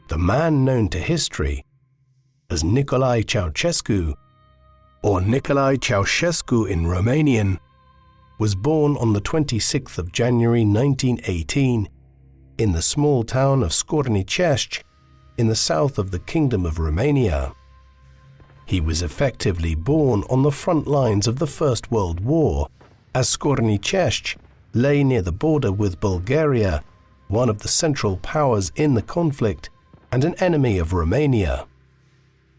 The man known to history as Nicolae Ceausescu, or Nicolae Ceausescu in Romanian, was born on the 26th of January 1918 in the small town of Scornicești in the south of the Kingdom of Romania. He was effectively born on the front lines of the First World War, as Scornicești lay near the border with Bulgaria, one of the central powers in the conflict and an enemy of Romania.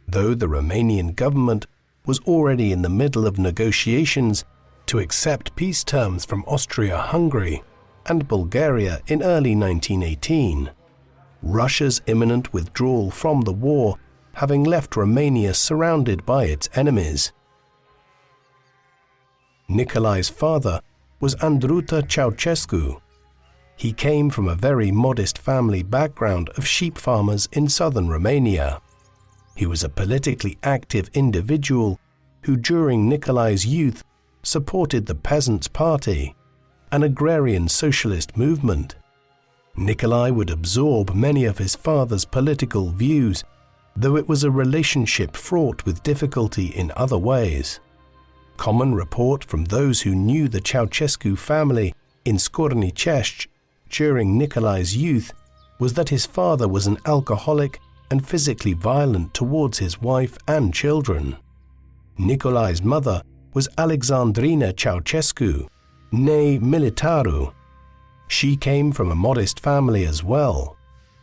Though the Romanian government was already in the middle of negotiations to accept peace terms from Austria-Hungary and Bulgaria in early 1918, Russia's imminent withdrawal from the war having left Romania surrounded by its enemies. Nicolae's father was Andruta Ceausescu. He came from a very modest family background of sheep farmers in southern Romania. He was a politically active individual who during Nicolae's youth supported the Peasants' Party, an agrarian socialist movement. Nicolae would absorb many of his father's political views, though it was a relationship fraught with difficulty in other ways. Common report from those who knew the Ceausescu family in Scornicești during Nicolae's youth was that his father was an alcoholic and physically violent towards his wife and children. Nicolae's mother was Alexandrina Ceausescu, née Militaru. She came from a modest family as well,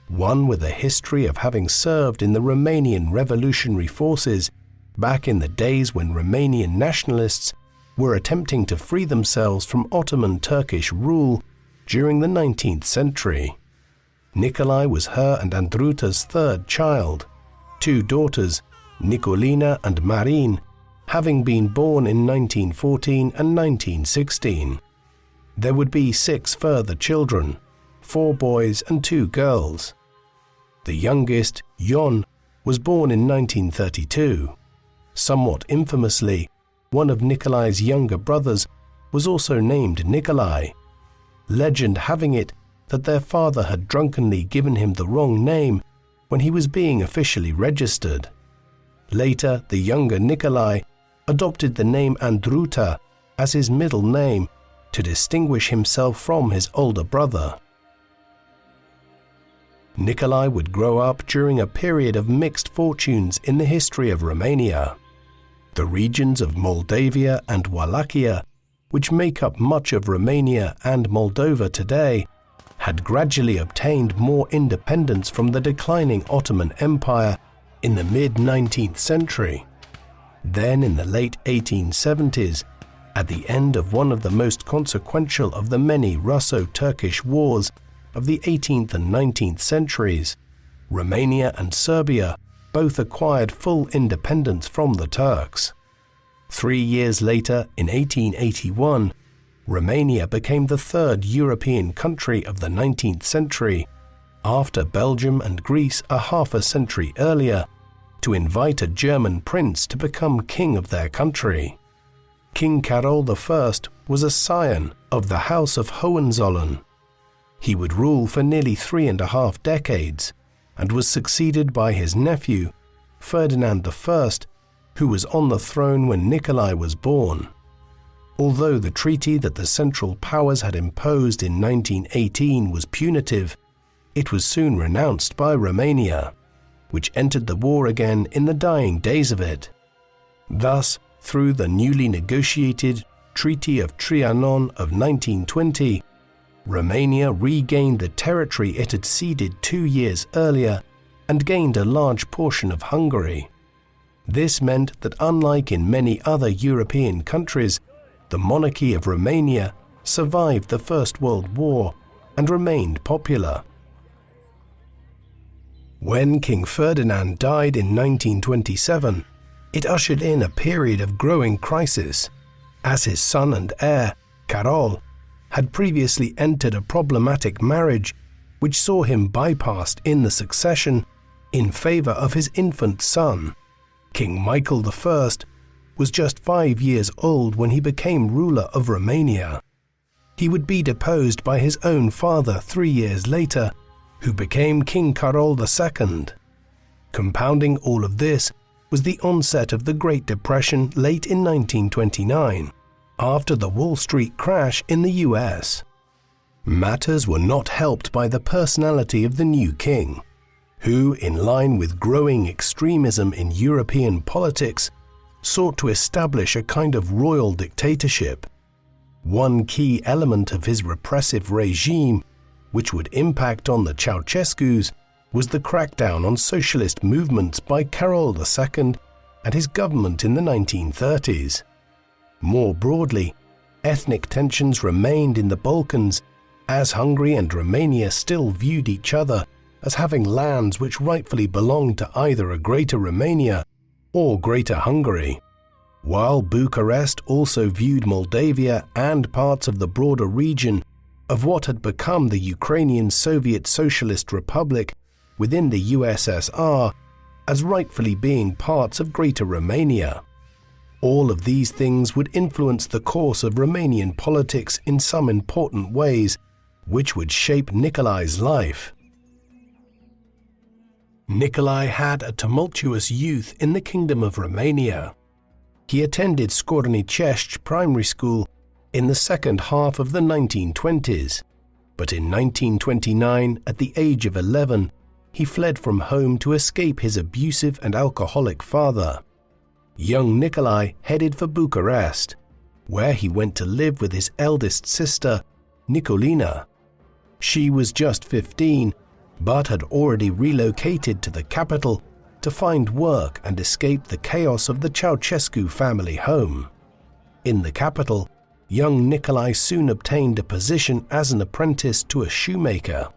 one with a history of having served in the Romanian revolutionary forces back in the days when Romanian nationalists were attempting to free themselves from Ottoman Turkish rule during the 19th century. Nicolae was her and Andruta's third child, two daughters, Nicolina and Marin, having been born in 1914 and 1916. There would be 6 further children, 4 boys and 2 girls. The youngest, Ion, was born in 1932. Somewhat infamously, one of Nicolae's younger brothers was also named Nicolae, legend having it that their father had drunkenly given him the wrong name when he was being officially registered. Later, the younger Nicolae adopted the name Andruta as his middle name to distinguish himself from his older brother. Nicolae would grow up during a period of mixed fortunes in the history of Romania. The regions of Moldavia and Wallachia, which make up much of Romania and Moldova today, had gradually obtained more independence from the declining Ottoman Empire in the mid-19th century. Then in the late 1870s, at the end of one of the most consequential of the many Russo-Turkish wars of the 18th and 19th centuries, Romania and Serbia both acquired full independence from the Turks. 3 years later, in 1881, Romania became the third European country of the 19th century, after Belgium and Greece a half a century earlier, to invite a German prince to become king of their country. King Carol I was a scion of the House of Hohenzollern. He would rule for nearly 3.5 decades and was succeeded by his nephew, Ferdinand I, who was on the throne when Nicolae was born. Although the treaty that the Central Powers had imposed in 1918 was punitive, it was soon renounced by Romania, which entered the war again in the dying days of it. Thus, through the newly negotiated Treaty of Trianon of 1920, Romania regained the territory it had ceded 2 years earlier and gained a large portion of Hungary. This meant that unlike in many other European countries, the monarchy of Romania survived the First World War and remained popular. When King Ferdinand died in 1927, it ushered in a period of growing crisis, as his son and heir, Carol, had previously entered a problematic marriage which saw him bypassed in the succession in favor of his infant son. King Michael I was just 5 years old when he became ruler of Romania. He would be deposed by his own father 3 years later, who became King Carol II. Compounding all of this was the onset of the Great Depression late in 1929, after the Wall Street crash in the US. Matters were not helped by the personality of the new king, who, in line with growing extremism in European politics, sought to establish a kind of royal dictatorship. One key element of his repressive regime, which would impact on the Ceausescus, was the crackdown on socialist movements by Carol II and his government in the 1930s. More broadly, ethnic tensions remained in the Balkans, as Hungary and Romania still viewed each other as having lands which rightfully belonged to either a Greater Romania or Greater Hungary, while Bucharest also viewed Moldavia and parts of the broader region of what had become the Ukrainian Soviet Socialist Republic within the USSR as rightfully being parts of Greater Romania. All of these things would influence the course of Romanian politics in some important ways, which would shape Nicolae's life. Nicolae had a tumultuous youth in the Kingdom of Romania. He attended Scornicești Primary School in the second half of the 1920s, but in 1929, at the age of 11, he fled from home to escape his abusive and alcoholic father. Young Nicolae headed for Bucharest, where he went to live with his eldest sister, Nicolina. She was just 15, but had already relocated to the capital to find work and escape the chaos of the Ceausescu family home. In the capital, young Nicolae soon obtained a position as an apprentice to a shoemaker.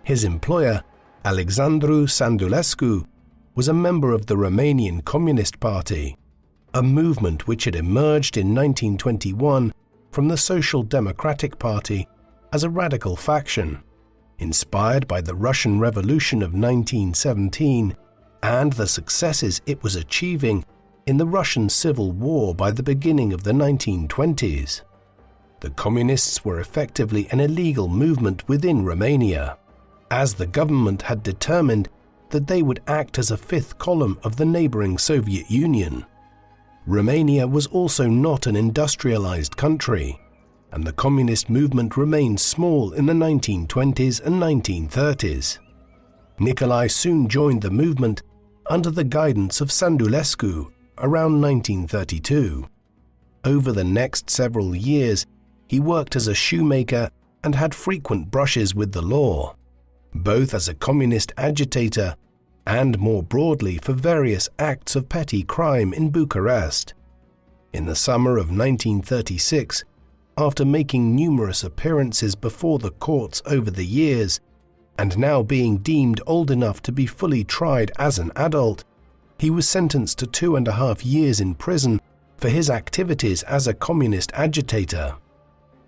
His employer, Alexandru Sandulescu, was a member of the Romanian Communist Party, a movement which had emerged in 1921 from the Social Democratic Party as a radical faction, inspired by the Russian Revolution of 1917 and the successes it was achieving in the Russian Civil War by the beginning of the 1920s. The Communists were effectively an illegal movement within Romania, as the government had determined that they would act as a fifth column of the neighboring Soviet Union. Romania was also not an industrialized country, and the communist movement remained small in the 1920s and 1930s. Nicolae soon joined the movement under the guidance of Sandulescu around 1932. Over the next several years, he worked as a shoemaker and had frequent brushes with the law, both as a communist agitator and more broadly for various acts of petty crime in Bucharest. In the summer of 1936, after making numerous appearances before the courts over the years, and now being deemed old enough to be fully tried as an adult, he was sentenced to 2.5 years in prison for his activities as a communist agitator.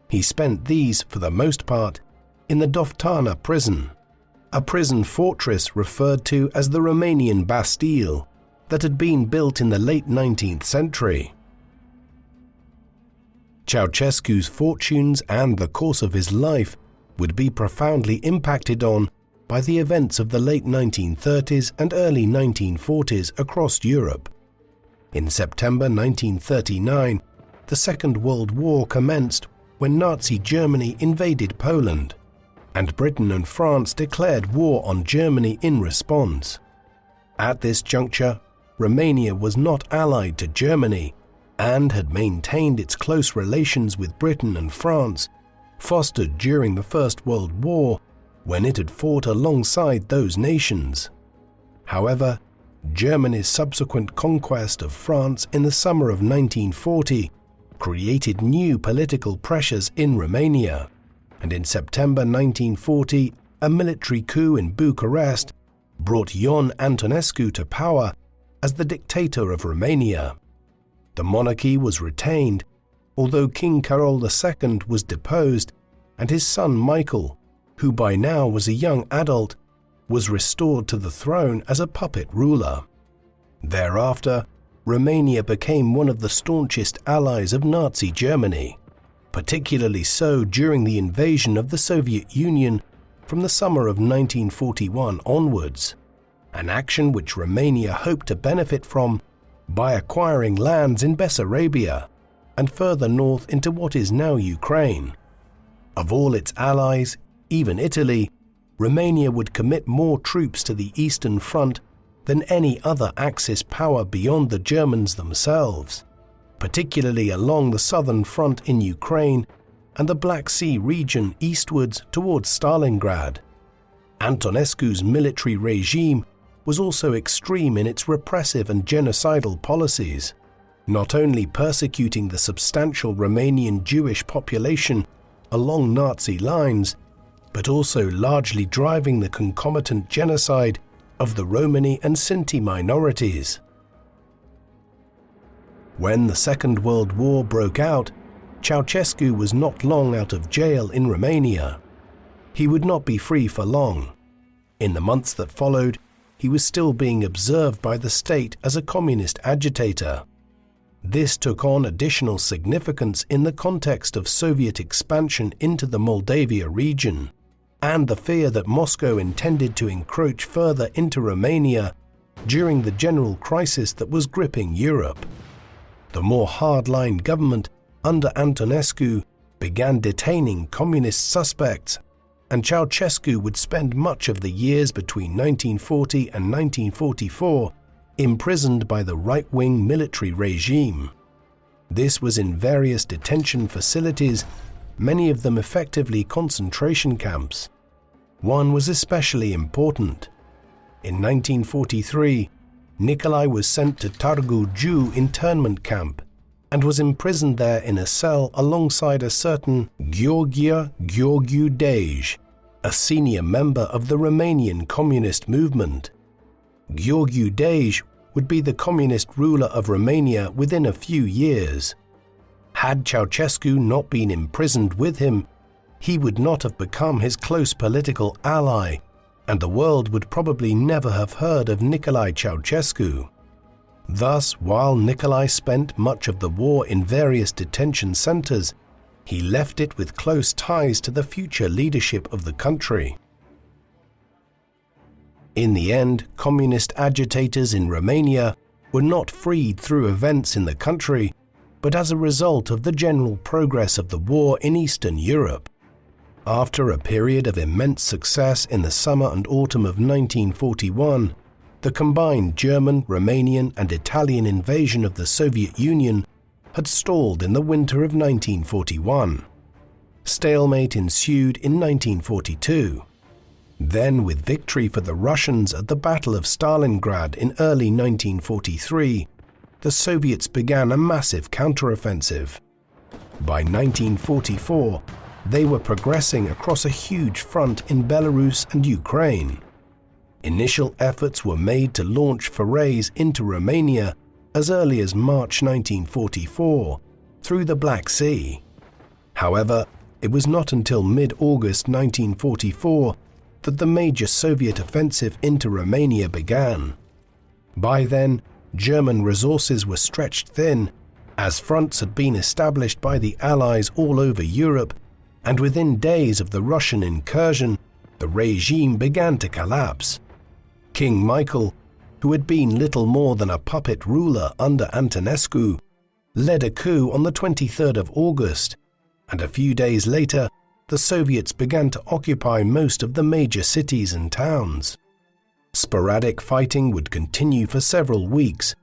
He spent these, for the most part, in the Doftana prison, a prison fortress referred to as the Romanian Bastille that had been built in the late 19th century. Ceausescu's fortunes and the course of his life would be profoundly impacted on by the events of the late 1930s and early 1940s across Europe. In September 1939, the Second World War commenced when Nazi Germany invaded Poland, and Britain and France declared war on Germany in response. At this juncture, Romania was not allied to Germany and had maintained its close relations with Britain and France, fostered during the First World War when it had fought alongside those nations. However, Germany's subsequent conquest of France in the summer of 1940 created new political pressures in Romania, and in September 1940, a military coup in Bucharest brought Ion Antonescu to power as the dictator of Romania. The monarchy was retained, although King Carol II was deposed, and his son Michael, who by now was a young adult, was restored to the throne as a puppet ruler. Thereafter, Romania became one of the staunchest allies of Nazi Germany, particularly so during the invasion of the Soviet Union, from the summer of 1941 onwards, an action which Romania hoped to benefit from by acquiring lands in Bessarabia and further north into what is now Ukraine. Of all its allies, even Italy, Romania would commit more troops to the Eastern Front than any other Axis power beyond the Germans themselves, particularly along the southern front in Ukraine and the Black Sea region eastwards towards Stalingrad. Antonescu's military regime was also extreme in its repressive and genocidal policies, not only persecuting the substantial Romanian Jewish population along Nazi lines, but also largely driving the concomitant genocide of the Romani and Sinti minorities. When the Second World War broke out, Ceausescu was not long out of jail in Romania. He would not be free for long. In the months that followed, he was still being observed by the state as a communist agitator. This took on additional significance in the context of Soviet expansion into the Moldavia region, and the fear that Moscow intended to encroach further into Romania during the general crisis that was gripping Europe. The more hardline government under Antonescu began detaining communist suspects, and Ceausescu would spend much of the years between 1940 and 1944 imprisoned by the right-wing military regime. This was in various detention facilities, many of them effectively concentration camps. One was especially important. In 1943, Nicolae was sent to Târgu Jiu internment camp and was imprisoned there in a cell alongside a certain Gheorghe Dej, a senior member of the Romanian communist movement. Gheorghe Dej would be the communist ruler of Romania within a few years. Had Ceausescu not been imprisoned with him, he would not have become his close political ally, and the world would probably never have heard of Nicolae Ceausescu. Thus, while Nicolae spent much of the war in various detention centers, he left it with close ties to the future leadership of the country. In the end, communist agitators in Romania were not freed through events in the country, but as a result of the general progress of the war in Eastern Europe. After a period of immense success in the summer and autumn of 1941, the combined German, Romanian, and Italian invasion of the Soviet Union had stalled in the winter of 1941. Stalemate ensued in 1942. Then, with victory for the Russians at the Battle of Stalingrad in early 1943, the Soviets began a massive counteroffensive. By 1944, they were progressing across a huge front in Belarus and Ukraine. Initial efforts were made to launch forays into Romania as early as March 1944 through the Black Sea. However, it was not until mid-August 1944 that the major Soviet offensive into Romania began. By then, German resources were stretched thin, as fronts had been established by the Allies all over Europe, and within days of the Russian incursion, the regime began to collapse. King Michael, who had been little more than a puppet ruler under Antonescu, led a coup on the 23rd of August, and a few days later, the Soviets began to occupy most of the major cities and towns. Sporadic fighting would continue for several weeks,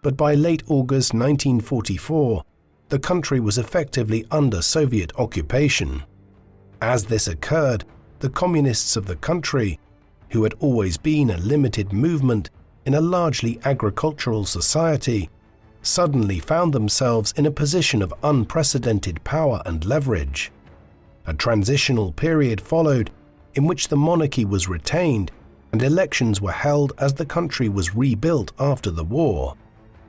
but by late August 1944, the country was effectively under Soviet occupation. As this occurred, the communists of the country, who had always been a limited movement in a largely agricultural society, suddenly found themselves in a position of unprecedented power and leverage. A transitional period followed in which the monarchy was retained and elections were held as the country was rebuilt after the war.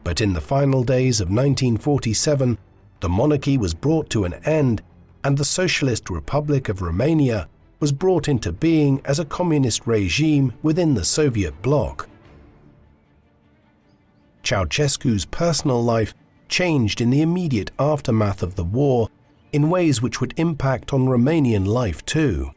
But in the final days of 1947, the monarchy was brought to an end and the Socialist Republic of Romania was brought into being as a communist regime within the Soviet bloc. Ceausescu's personal life changed in the immediate aftermath of the war in ways which would impact on Romanian life too.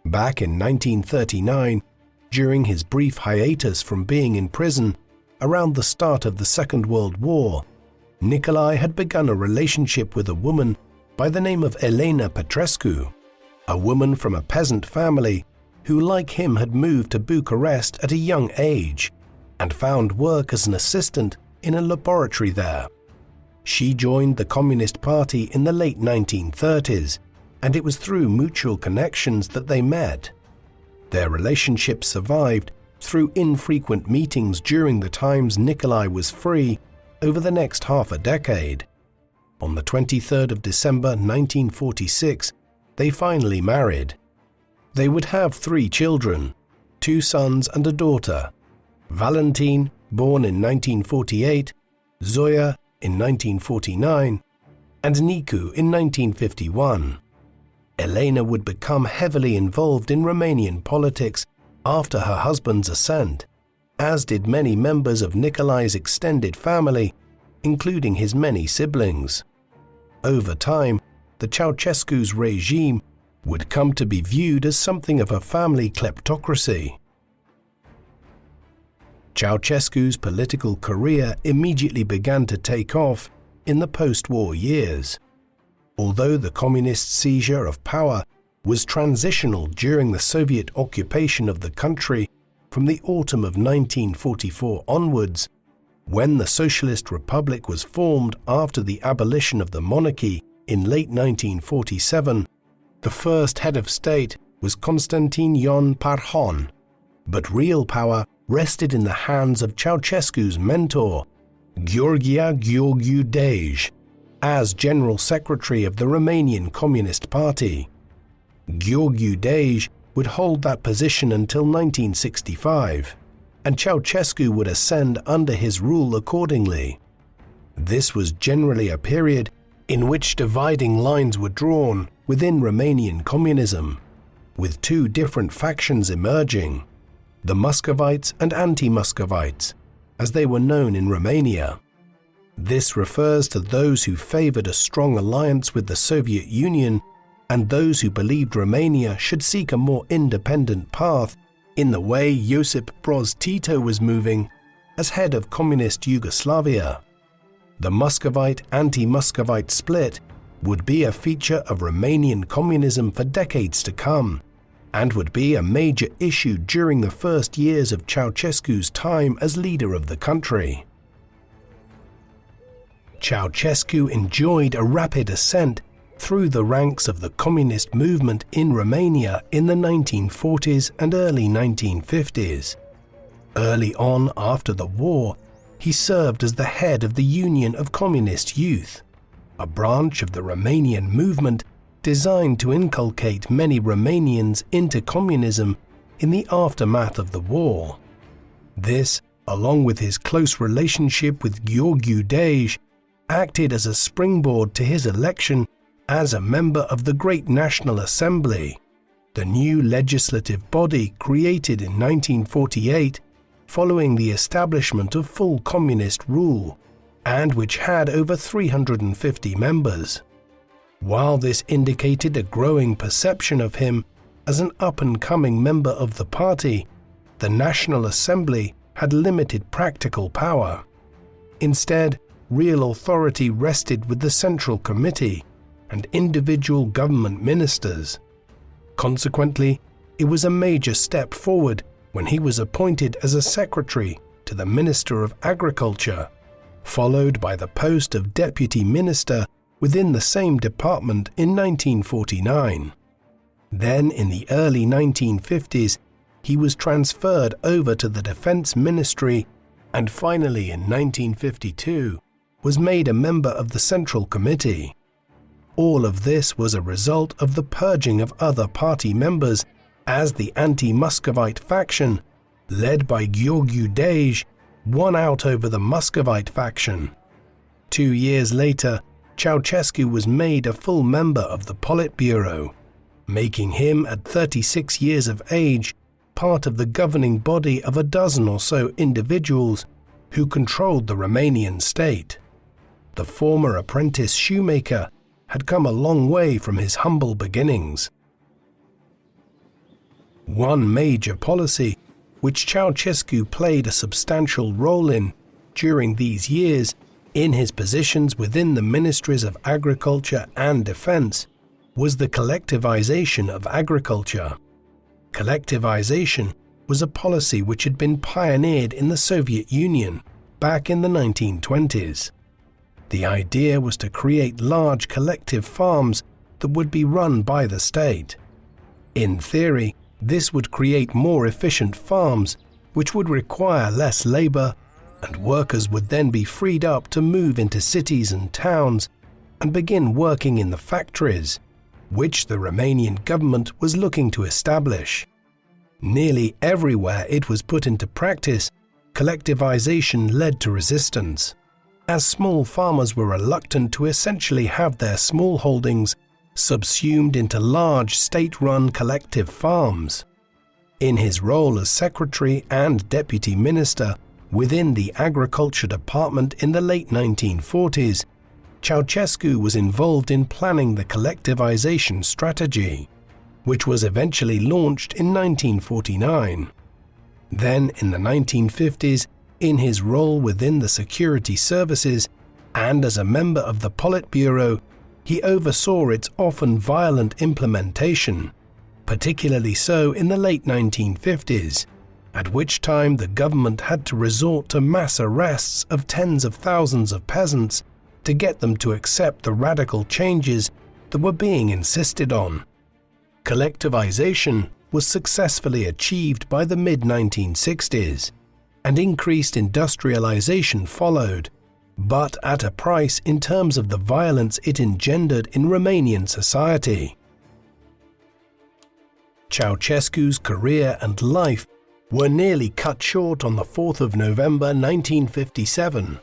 Back in 1939, during his brief hiatus from being in prison around the start of the Second World War, Nicolae had begun a relationship with a woman by the name of Elena Petrescu, a woman from a peasant family who, like him, had moved to Bucharest at a young age and found work as an assistant in a laboratory there. She joined the Communist Party in the late 1930s, and it was through mutual connections that they met. Their relationship survived through infrequent meetings during the times Nicolae was free over the next half a decade. On the 23rd of December 1946, they finally married. They would have 3 children, 2 sons and a daughter: Valentin, born in 1948, Zoya in 1949, and Nicu in 1951. Elena would become heavily involved in Romanian politics after her husband's ascent, as did many members of Nicolae's extended family, including his many siblings. Over time, the Ceausescu's regime would come to be viewed as something of a family kleptocracy. Ceausescu's political career immediately began to take off in the post-war years. Although the communist seizure of power was transitional during the Soviet occupation of the country from the autumn of 1944 onwards, when the Socialist Republic was formed after the abolition of the monarchy in late 1947, the first head of state was Constantin Ion Parhon, but real power rested in the hands of Ceausescu's mentor, Gheorghiu Dej, as General Secretary of the Romanian Communist Party. Gheorghiu Dej would hold that position until 1965, and Ceausescu would ascend under his rule accordingly. This was generally a period in which dividing lines were drawn within Romanian communism, with 2 different factions emerging: the Muscovites and anti-Muscovites, as they were known in Romania. This refers to those who favored a strong alliance with the Soviet Union and those who believed Romania should seek a more independent path in the way Josip Broz Tito was moving as head of communist Yugoslavia. The Muscovite-anti-Muscovite split would be a feature of Romanian communism for decades to come, and would be a major issue during the first years of Ceausescu's time as leader of the country. Ceausescu enjoyed a rapid ascent through the ranks of the communist movement in Romania in the 1940s and early 1950s. Early on after the war, he served as the head of the Union of Communist Youth, a branch of the Romanian movement designed to inculcate many Romanians into communism in the aftermath of the war. This, along with his close relationship with Gheorghiu Dej, acted as a springboard to his election as a member of the Great National Assembly, the new legislative body created in 1948 following the establishment of full communist rule, and which had over 350 members. While this indicated a growing perception of him as an up-and-coming member of the party, the National Assembly had limited practical power. Instead, real authority rested with the Central Committee and individual government ministers. Consequently, it was a major step forward when he was appointed as a secretary to the Minister of Agriculture, followed by the post of Deputy Minister within the same department in 1949. Then, in the early 1950s, he was transferred over to the Defense Ministry, and finally in 1952 was made a member of the Central Committee. All of this was a result of the purging of other party members, as the anti-Muscovite faction, led by Gheorghiu Dej, won out over the Muscovite faction. 2 years later, Ceausescu was made a full member of the Politburo, making him, at 36 years of age, part of the governing body of a dozen or so individuals who controlled the Romanian state. The former apprentice shoemaker had come a long way from his humble beginnings. One major policy, which Ceausescu played a substantial role in during these years in his positions within the Ministries of Agriculture and Defense, was the collectivization of agriculture. Collectivization was a policy which had been pioneered in the Soviet Union back in the 1920s. The idea was to create large collective farms that would be run by the state. In theory, this would create more efficient farms, which would require less labor, and workers would then be freed up to move into cities and towns and begin working in the factories, which the Romanian government was looking to establish. Nearly everywhere it was put into practice, collectivization led to resistance, as small farmers were reluctant to essentially have their small holdings subsumed into large state-run collective farms. In his role as secretary and deputy minister within the agriculture department in the late 1940s, Ceausescu was involved in planning the collectivization strategy, which was eventually launched in 1949. Then, in the 1950s, in his role within the security services and as a member of the Politburo, he oversaw its often violent implementation, particularly so in the late 1950s, at which time the government had to resort to mass arrests of tens of thousands of peasants to get them to accept the radical changes that were being insisted on. Collectivization was successfully achieved by the mid-1960s, and increased industrialization followed, but at a price in terms of the violence it engendered in Romanian society. Ceausescu's career and life were nearly cut short on the 4th of November 1957.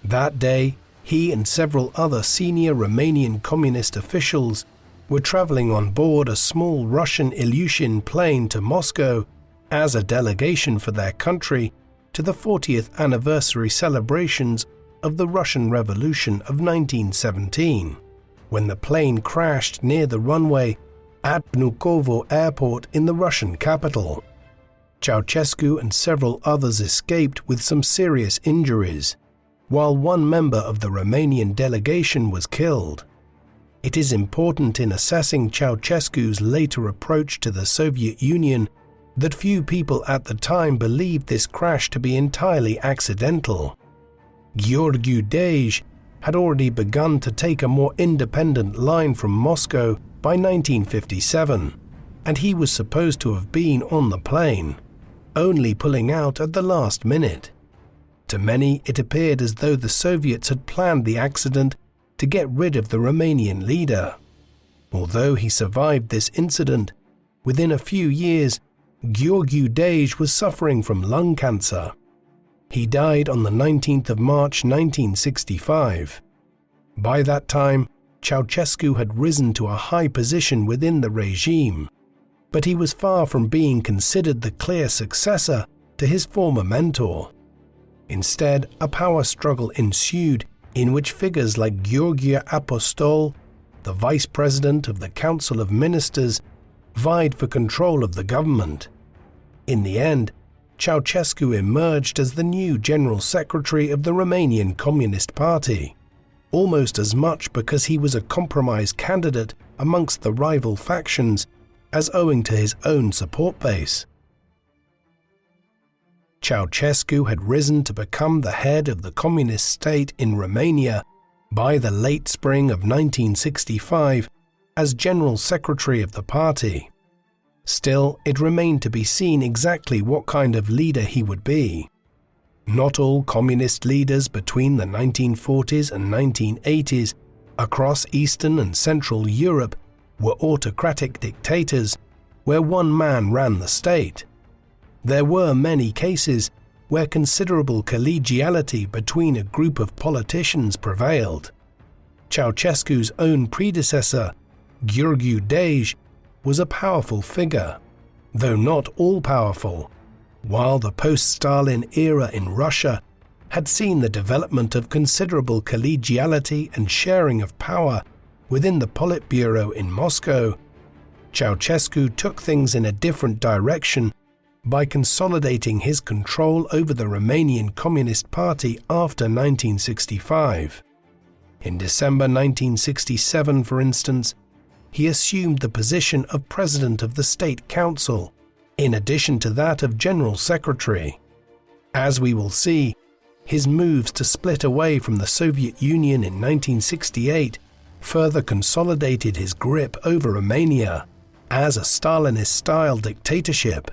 That day, he and several other senior Romanian communist officials were traveling on board a small Russian Ilyushin plane to Moscow as a delegation for their country to the 40th anniversary celebrations of the Russian Revolution of 1917, when the plane crashed near the runway at Vnukovo Airport in the Russian capital. Ceausescu and several others escaped with some serious injuries, while one member of the Romanian delegation was killed. It is important in assessing Ceausescu's later approach to the Soviet Union that few people at the time believed this crash to be entirely accidental. Gheorghe Dej had already begun to take a more independent line from Moscow by 1957, and he was supposed to have been on the plane, only pulling out at the last minute. To many, it appeared as though the Soviets had planned the accident to get rid of the Romanian leader. Although he survived this incident, within a few years, Gheorghe Dej was suffering from lung cancer. He died on the 19th of March 1965. By that time, Ceausescu had risen to a high position within the regime, but he was far from being considered the clear successor to his former mentor. Instead, a power struggle ensued in which figures like Gheorghe Apostol, the vice president of the Council of Ministers, vied for control of the government. In the end, Ceausescu emerged as the new General Secretary of the Romanian Communist Party, almost as much because he was a compromise candidate amongst the rival factions as owing to his own support base. Ceausescu had risen to become the head of the communist state in Romania by the late spring of 1965 as General Secretary of the party. Still, it remained to be seen exactly what kind of leader he would be. Not all communist leaders between the 1940s and 1980s across Eastern and Central Europe were autocratic dictators where one man ran the state. There were many cases where considerable collegiality between a group of politicians prevailed. Ceausescu's own predecessor, Gheorghe Dej, was a powerful figure, though not all-powerful, while the post-Stalin era in Russia had seen the development of considerable collegiality and sharing of power within the Politburo in Moscow. Ceausescu took things in a different direction by consolidating his control over the Romanian Communist Party after 1965. In December 1967, for instance, he assumed the position of President of the State Council, in addition to that of General Secretary. As we will see, his moves to split away from the Soviet Union in 1968 further consolidated his grip over Romania as a Stalinist-style dictatorship.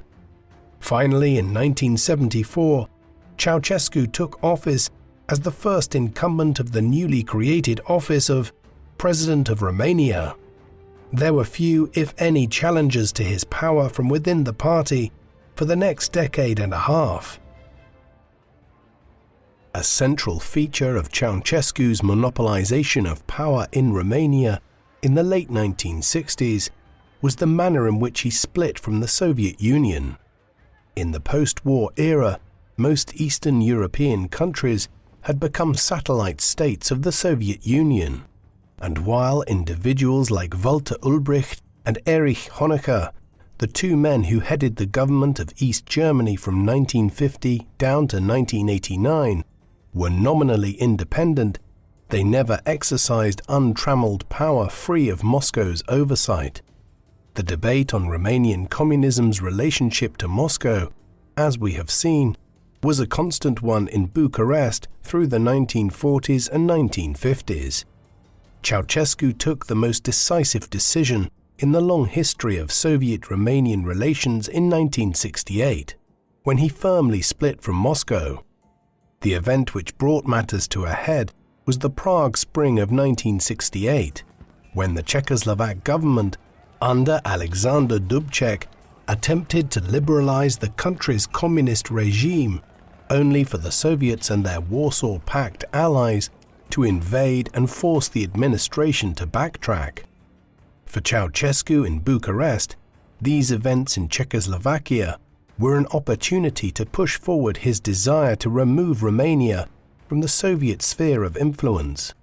Finally, in 1974, Ceausescu took office as the first incumbent of the newly created office of President of Romania. There were few, if any, challenges to his power from within the party for the next decade and a half. A central feature of Ceausescu's monopolization of power in Romania in the late 1960s was the manner in which he split from the Soviet Union. In the post-war era, most Eastern European countries had become satellite states of the Soviet Union, and while individuals like Walter Ulbricht and Erich Honecker, the two men who headed the government of East Germany from 1950 down to 1989, were nominally independent, they never exercised untrammeled power free of Moscow's oversight. The debate on Romanian communism's relationship to Moscow, as we have seen, was a constant one in Bucharest through the 1940s and 1950s. Ceausescu took the most decisive decision in the long history of Soviet-Romanian relations in 1968, when he firmly split from Moscow. The event which brought matters to a head was the Prague Spring of 1968, when the Czechoslovak government, under Alexander Dubček, attempted to liberalize the country's communist regime, only for the Soviets and their Warsaw Pact allies to invade and force the administration to backtrack. For Ceausescu in Bucharest, these events in Czechoslovakia were an opportunity to push forward his desire to remove Romania from the Soviet sphere of influence.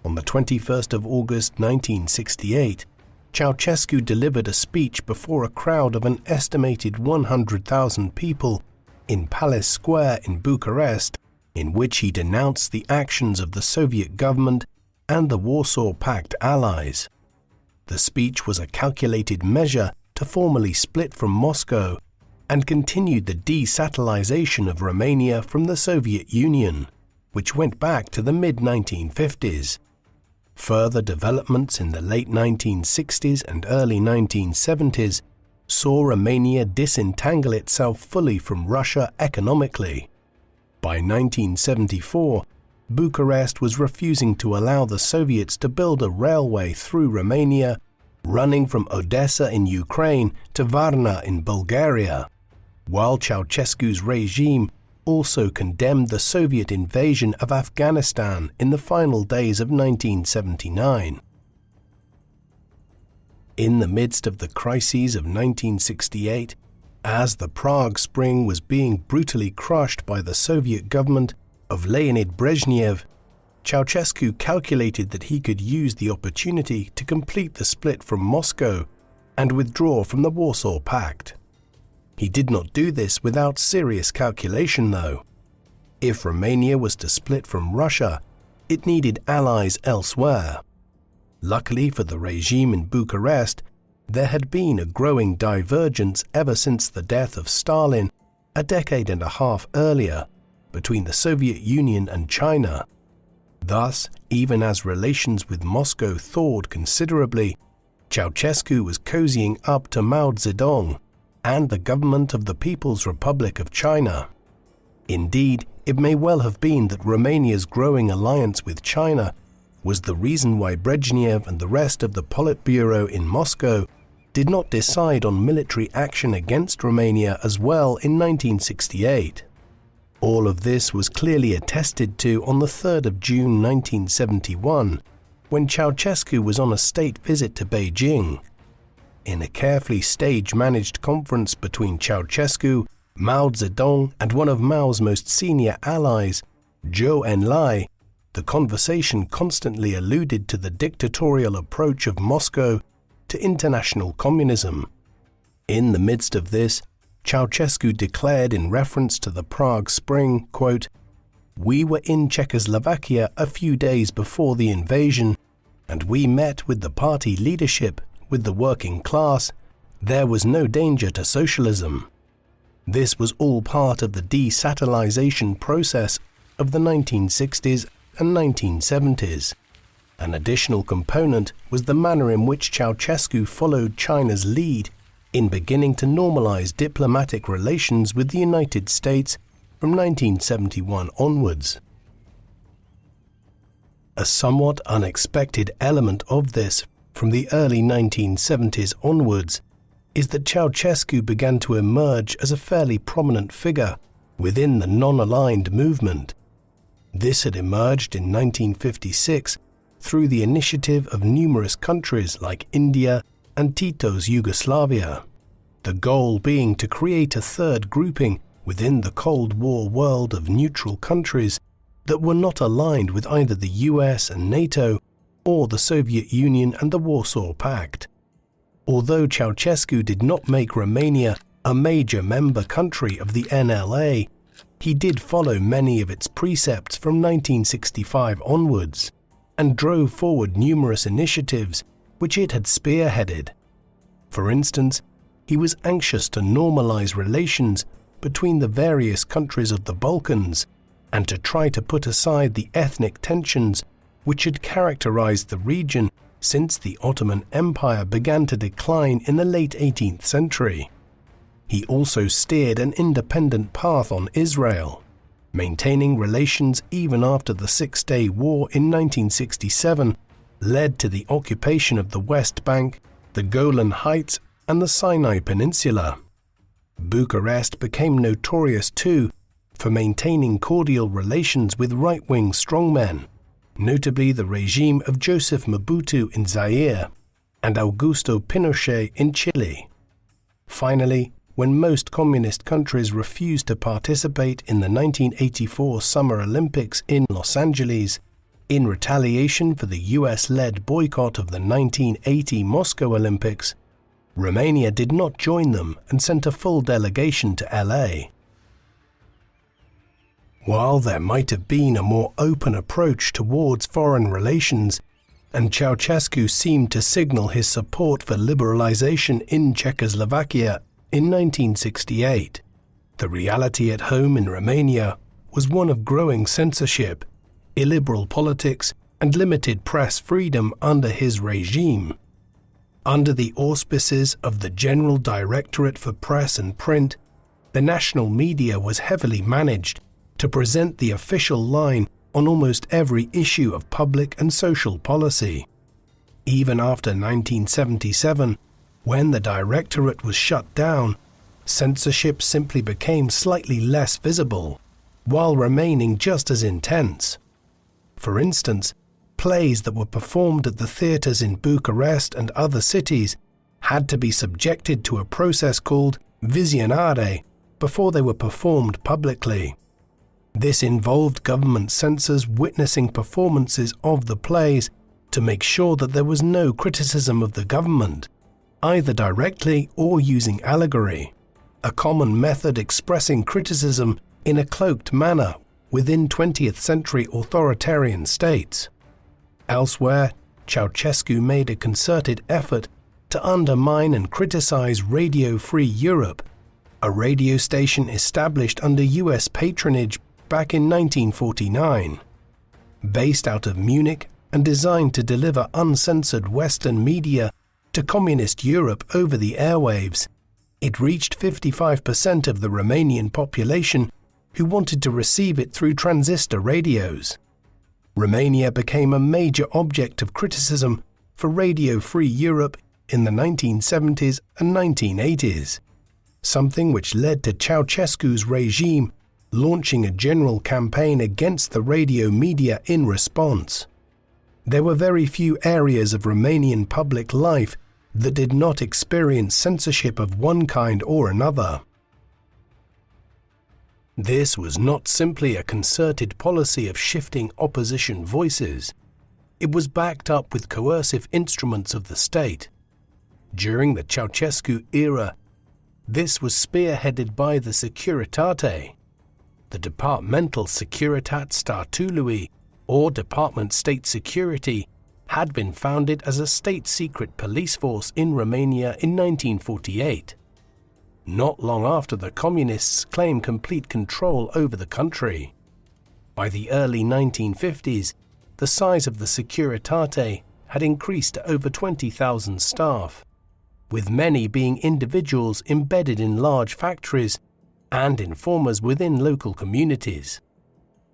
On the 21st of August 1968, Ceausescu delivered a speech before a crowd of an estimated 100,000 people in Palace Square in Bucharest, in which he denounced the actions of the Soviet government and the Warsaw Pact allies. The speech was a calculated measure to formally split from Moscow and continued the desatellization of Romania from the Soviet Union, which went back to the mid-1950s. Further developments in the late 1960s and early 1970s saw Romania disentangle itself fully from Russia economically. By 1974, Bucharest was refusing to allow the Soviets to build a railway through Romania, running from Odessa in Ukraine to Varna in Bulgaria, while Ceausescu's regime also condemned the Soviet invasion of Afghanistan in the final days of 1979. In the midst of the crises of 1968, as the Prague Spring was being brutally crushed by the Soviet government of Leonid Brezhnev, Ceausescu calculated that he could use the opportunity to complete the split from Moscow and withdraw from the Warsaw Pact. He did not do this without serious calculation, though. If Romania was to split from Russia, it needed allies elsewhere. Luckily for the regime in Bucharest, there had been a growing divergence ever since the death of Stalin a decade and a half earlier between the Soviet Union and China. Thus, even as relations with Moscow thawed considerably, Ceausescu was cozying up to Mao Zedong and the government of the People's Republic of China. Indeed, it may well have been that Romania's growing alliance with China was the reason why Brezhnev and the rest of the Politburo in Moscow did not decide on military action against Romania as well in 1968. All of this was clearly attested to on the 3rd of June 1971, when Ceausescu was on a state visit to Beijing. In a carefully stage-managed conference between Ceausescu, Mao Zedong, and one of Mao's most senior allies, Zhou Enlai, the conversation constantly alluded to the dictatorial approach of Moscow to international communism. In the midst of this, Ceausescu declared in reference to the Prague Spring, quote, "We were in Czechoslovakia a few days before the invasion, and we met with the party leadership, with the working class. There was no danger to socialism." This was all part of the desatellization process of the 1960s and 1970s. An additional component was the manner in which Ceausescu followed China's lead in beginning to normalize diplomatic relations with the United States from 1971 onwards. A somewhat unexpected element of this from the early 1970s onwards is that Ceausescu began to emerge as a fairly prominent figure within the non-aligned movement. This had emerged in 1956 through the initiative of numerous countries like India and Tito's Yugoslavia, the goal being to create a third grouping within the Cold War world of neutral countries that were not aligned with either the US and NATO or the Soviet Union and the Warsaw Pact. Although Ceausescu did not make Romania a major member country of the NLA, he did follow many of its precepts from 1965 onwards and drove forward numerous initiatives which it had spearheaded. For instance, he was anxious to normalize relations between the various countries of the Balkans and to try to put aside the ethnic tensions which had characterized the region since the Ottoman Empire began to decline in the late 18th century. He also steered an independent path on Israel, maintaining relations even after the Six-Day War in 1967 led to the occupation of the West Bank, the Golan Heights, and the Sinai Peninsula. Bucharest became notorious too for maintaining cordial relations with right-wing strongmen, notably the regime of Joseph Mobutu in Zaire and Augusto Pinochet in Chile. Finally, when most communist countries refused to participate in the 1984 Summer Olympics in Los Angeles, in retaliation for the US-led boycott of the 1980 Moscow Olympics, Romania did not join them and sent a full delegation to LA. While there might have been a more open approach towards foreign relations, and Ceausescu seemed to signal his support for liberalization in Czechoslovakia in 1968, the reality at home in Romania was one of growing censorship, illiberal politics, and limited press freedom under his regime. Under the auspices of the General Directorate for Press and Print, the national media was heavily managed to present the official line on almost every issue of public and social policy. Even after 1977, when the Directorate was shut down, censorship simply became slightly less visible, while remaining just as intense. For instance, plays that were performed at the theatres in Bucharest and other cities had to be subjected to a process called visionare before they were performed publicly. This involved government censors witnessing performances of the plays to make sure that there was no criticism of the government, either directly or using allegory, a common method expressing criticism in a cloaked manner within 20th century authoritarian states. Elsewhere, Ceausescu made a concerted effort to undermine and criticize Radio Free Europe, a radio station established under US patronage back in 1949. Based out of Munich and designed to deliver uncensored Western media to communist Europe over the airwaves, it reached 55% of the Romanian population who wanted to receive it through transistor radios. Romania became a major object of criticism for Radio Free Europe in the 1970s and 1980s, something which led to Ceausescu's regime launching a general campaign against the radio media in response. There were very few areas of Romanian public life that did not experience censorship of one kind or another. This was not simply a concerted policy of shifting opposition voices. It was backed up with coercive instruments of the state. During the Ceausescu era, this was spearheaded by the Securitate, the Departmental Securitate Statului, or Department State Security, had been founded as a state-secret police force in Romania in 1948, not long after the Communists claimed complete control over the country. By the early 1950s, the size of the Securitate had increased to over 20,000 staff, with many being individuals embedded in large factories and informers within local communities.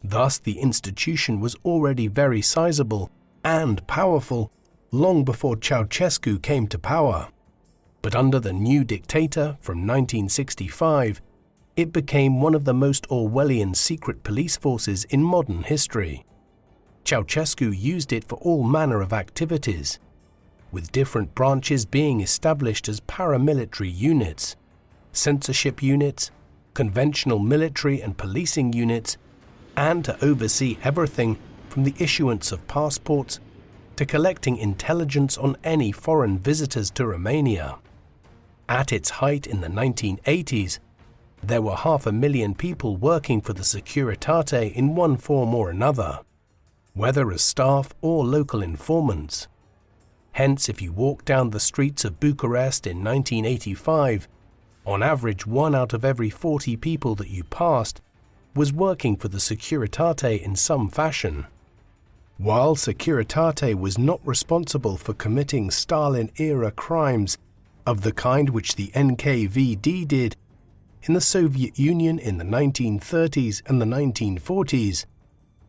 Thus, the institution was already very sizable and powerful long before Ceausescu came to power. But under the new dictator from 1965, it became one of the most Orwellian secret police forces in modern history. Ceausescu used it for all manner of activities, with different branches being established as paramilitary units, censorship units, conventional military and policing units, and to oversee everything from the issuance of passports to collecting intelligence on any foreign visitors to Romania. At its height in the 1980s, there were 500,000 people working for the Securitate in one form or another, whether as staff or local informants. Hence, if you walk down the streets of Bucharest in 1985, on average 1 out of every 40 people that you passed was working for the Securitate in some fashion. While Securitate was not responsible for committing Stalin-era crimes of the kind which the NKVD did in the Soviet Union in the 1930s and the 1940s,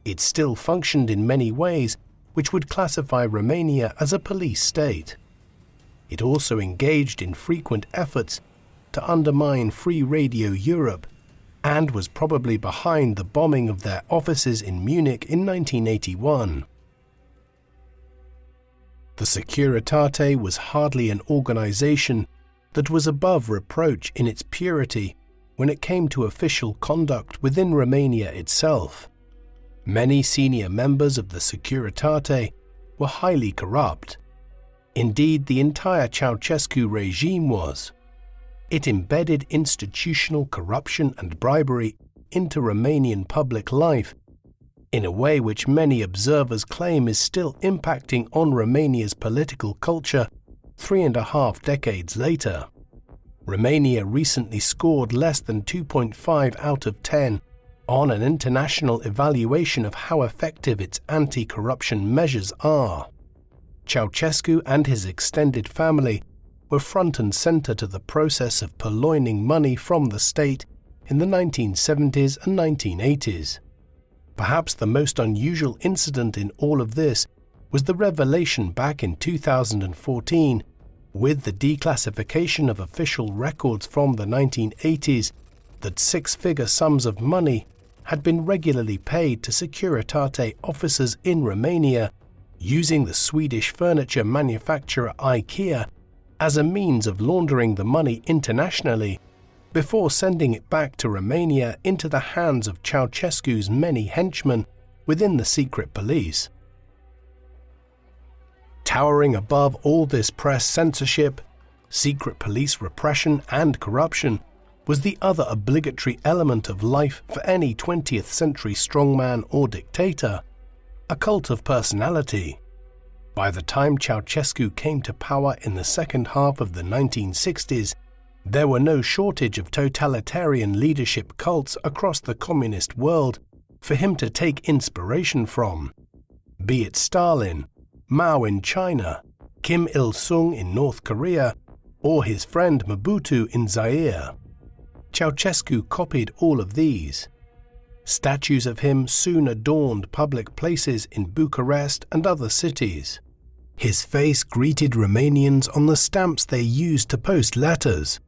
it still functioned in many ways which would classify Romania as a police state. It also engaged in frequent efforts to undermine Free Radio Europe and was probably behind the bombing of their offices in Munich in 1981. The Securitate was hardly an organization that was above reproach in its purity when it came to official conduct within Romania itself. Many senior members of the Securitate were highly corrupt. Indeed, the entire Ceausescu regime was. It embedded institutional corruption and bribery into Romanian public life in a way which many observers claim is still impacting on Romania's political culture 3.5 decades later. Romania recently scored less than 2.5 out of 10 on an international evaluation of how effective its anti-corruption measures are. Ceausescu and his extended family were front and center to the process of purloining money from the state in the 1970s and 1980s. Perhaps the most unusual incident in all of this was the revelation back in 2014 with the declassification of official records from the 1980s that six-figure sums of money had been regularly paid to Securitate officers in Romania using the Swedish furniture manufacturer IKEA as a means of laundering the money internationally before sending it back to Romania into the hands of Ceausescu's many henchmen within the secret police. Towering above all this press censorship, secret police repression and corruption was the other obligatory element of life for any 20th century strongman or dictator, a cult of personality. By the time Ceausescu came to power in the second half of the 1960s, there were no shortage of totalitarian leadership cults across the communist world for him to take inspiration from, be it Stalin, Mao in China, Kim Il-sung in North Korea, or his friend Mobutu in Zaire. Ceausescu copied all of these. Statues of him soon adorned public places in Bucharest and other cities. His face greeted Romanians on the stamps they used to post letters,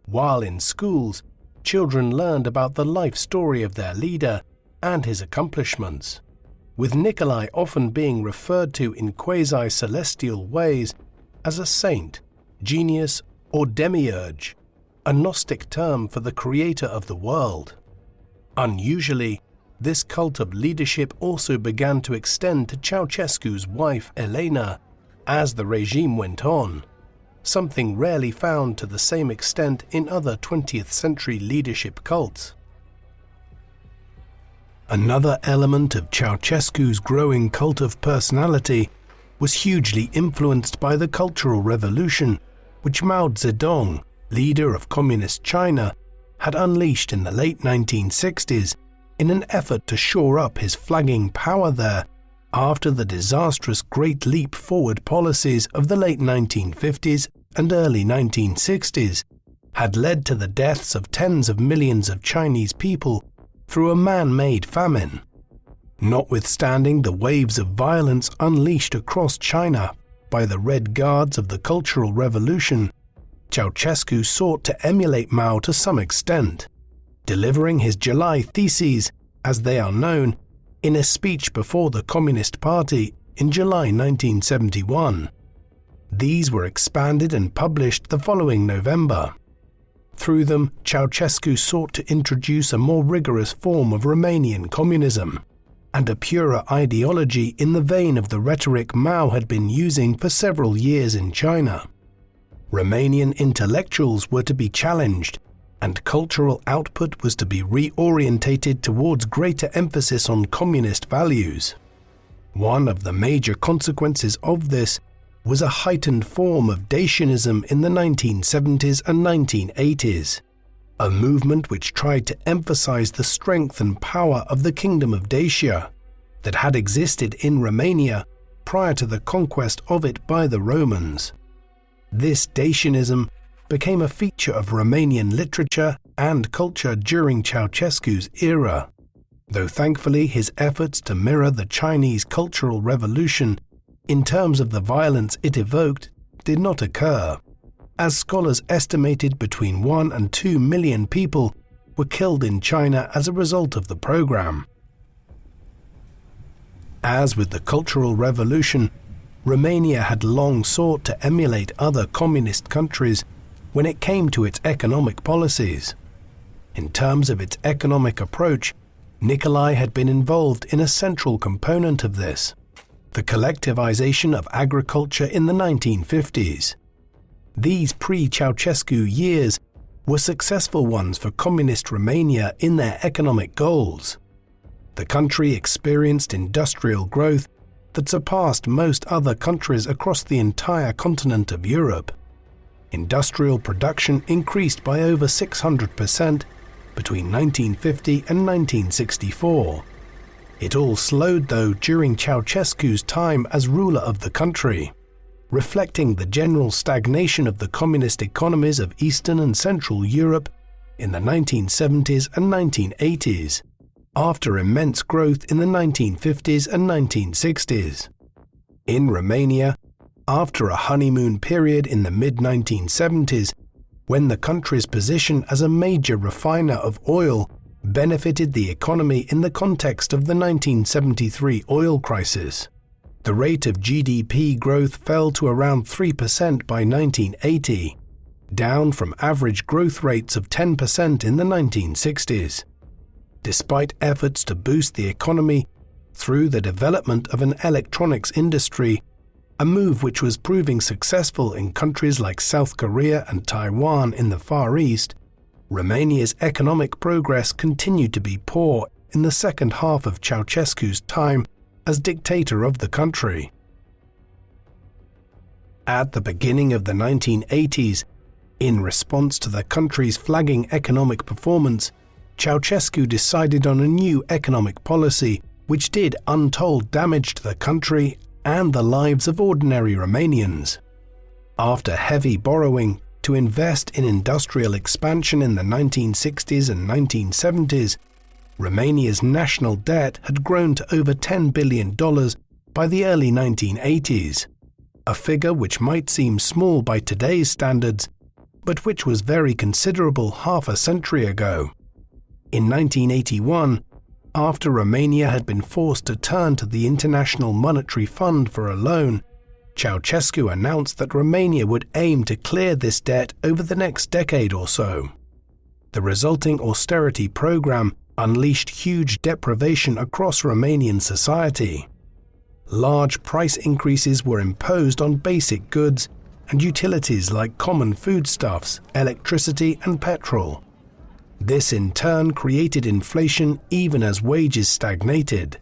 while in schools, children learned about the life story of their leader and his accomplishments, with Nicolae often being referred to in quasi-celestial ways as a saint, genius, or demiurge, a Gnostic term for the creator of the world. Unusually, this cult of leadership also began to extend to Ceausescu's wife Elena as the regime went on. something rarely found to the same extent in other 20th century leadership cults. Another element of Ceausescu's growing cult of personality was hugely influenced by the Cultural Revolution, which Mao Zedong, leader of Communist China, had unleashed in the late 1960s in an effort to shore up his flagging power there after the disastrous Great Leap Forward policies of the late 1950s and early 1960s had led to the deaths of tens of millions of Chinese people through a man-made famine. Notwithstanding the waves of violence unleashed across China by the Red Guards of the Cultural Revolution, Ceausescu sought to emulate Mao to some extent, delivering his July Theses, as they are known, in a speech before the Communist Party in July 1971. These were expanded and published the following November. Through them, Ceausescu sought to introduce a more rigorous form of Romanian communism, and a purer ideology in the vein of the rhetoric Mao had been using for several years in China. Romanian intellectuals were to be challenged, and cultural output was to be reorientated towards greater emphasis on communist values. One of the major consequences of this was a heightened form of Dacianism in the 1970s and 1980s, a movement which tried to emphasize the strength and power of the Kingdom of Dacia that had existed in Romania prior to the conquest of it by the Romans. This Dacianism became a feature of Romanian literature and culture during Ceausescu's era, though thankfully his efforts to mirror the Chinese Cultural Revolution in terms of the violence it evoked did not occur, as scholars estimated between 1 and 2 million people were killed in China as a result of the program. As with the Cultural Revolution, Romania had long sought to emulate other communist countries when it came to its economic policies. In terms of its economic approach, Nicolae had been involved in a central component of this, the collectivization of agriculture in the 1950s. These pre-Ceausescu years were successful ones for communist Romania in their economic goals. The country experienced industrial growth that surpassed most other countries across the entire continent of Europe. Industrial production increased by over 600% between 1950 and 1964. It all slowed though during Ceausescu's time as ruler of the country, reflecting the general stagnation of the communist economies of Eastern and Central Europe in the 1970s and 1980s, after immense growth in the 1950s and 1960s. In Romania, after a honeymoon period in the mid-1970s, when the country's position as a major refiner of oil benefited the economy in the context of the 1973 oil crisis, the rate of GDP growth fell to around 3% by 1980, down from average growth rates of 10% in the 1960s. Despite efforts to boost the economy through the development of an electronics industry, a move which was proving successful in countries like South Korea and Taiwan in the Far East, Romania's economic progress continued to be poor in the second half of Ceausescu's time as dictator of the country. At the beginning of the 1980s, in response to the country's flagging economic performance, Ceausescu decided on a new economic policy which did untold damage to the country and the lives of ordinary Romanians. After heavy borrowing to invest in industrial expansion in the 1960s and 1970s, Romania's national debt had grown to over $10 billion by the early 1980s, a figure which might seem small by today's standards, but which was very considerable half a century ago. In 1981, after Romania had been forced to turn to the International Monetary Fund for a loan, Ceausescu announced that Romania would aim to clear this debt over the next decade or so. The resulting austerity program unleashed huge deprivation across Romanian society. Large price increases were imposed on basic goods, and utilities like common foodstuffs, electricity, and petrol. This in turn created inflation even as wages stagnated.